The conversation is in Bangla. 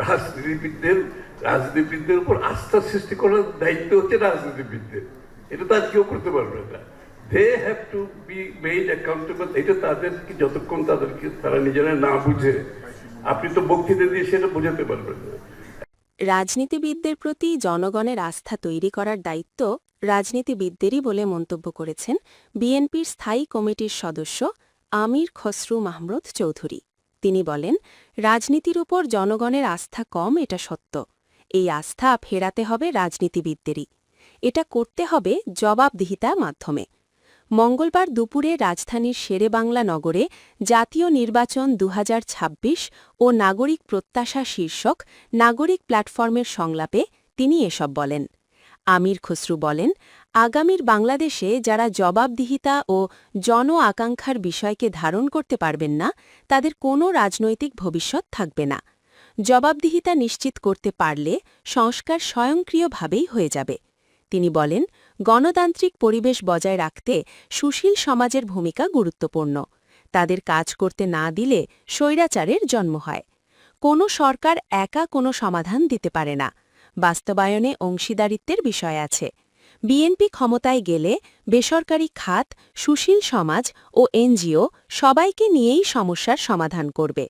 রাজনীতিবিদদের উপর আস্থা সৃষ্টি করার দায়িত্ব হচ্ছে রাজনীতিবিদদের। এটা তো আর কেউ করতে পারবে না। They have to be made accountable. এটা তাদেরকে যতক্ষণ তারা নিজেরা না বুঝে, আপনি তো বক্তৃতা দিয়ে সেটা বোঝাতে পারবেন না। রাজনীতিবিদদের প্রতি জনগণের আস্থা তৈরি করার দায়িত্ব রাজনীতিবিদদেরই বলে মন্তব্য করেছেন বিএনপির স্থায়ী কমিটির সদস্য আমির খসরু মাহমুদ চৌধুরী। তিনি বলেন, রাজনীতির উপর জনগণের আস্থা কম, এটা সত্য। এই আস্থা ফেরাতে হবে রাজনীতিবিদদেরই। এটা করতে হবে জবাবদিহিতার মাধ্যমে। মঙ্গলবার দুপুরে রাজধানীর শেরেবাংলা নগরে জাতীয় নির্বাচন ২০২৬ ও নাগরিক প্রত্যাশা শীর্ষক নাগরিক প্ল্যাটফর্মের সংলাপে তিনি এসব বলেন। আমির খসরু বলেন, আগামীর বাংলাদেশে যারা জবাবদিহিতা ও জন আকাঙ্ক্ষার বিষয়কে ধারণ করতে পারবেন না, তাদের কোনো রাজনৈতিক ভবিষ্যৎ থাকবে না। জবাবদিহিতা নিশ্চিত করতে পারলে সংস্কার স্বয়ংক্রিয়ভাবেই হয়ে যাবে। তিনি বলেন, গণতান্ত্রিক পরিবেশ বজায় রাখতে সুশীল সমাজের ভূমিকা গুরুত্বপূর্ণ। তাদের কাজ করতে না দিলে স্বৈরাচারের জন্ম হয়। কোনো সরকার একা কোনো সমাধান দিতে পারে না। বাস্তবায়নে অংশীদারিত্বের বিষয় আছে। বিএনপি ক্ষমতায় গেলে বেসরকারি খাত, সুশীল সমাজ ও এনজিও সবাইকে নিয়েই সমস্যার সমাধান করবে।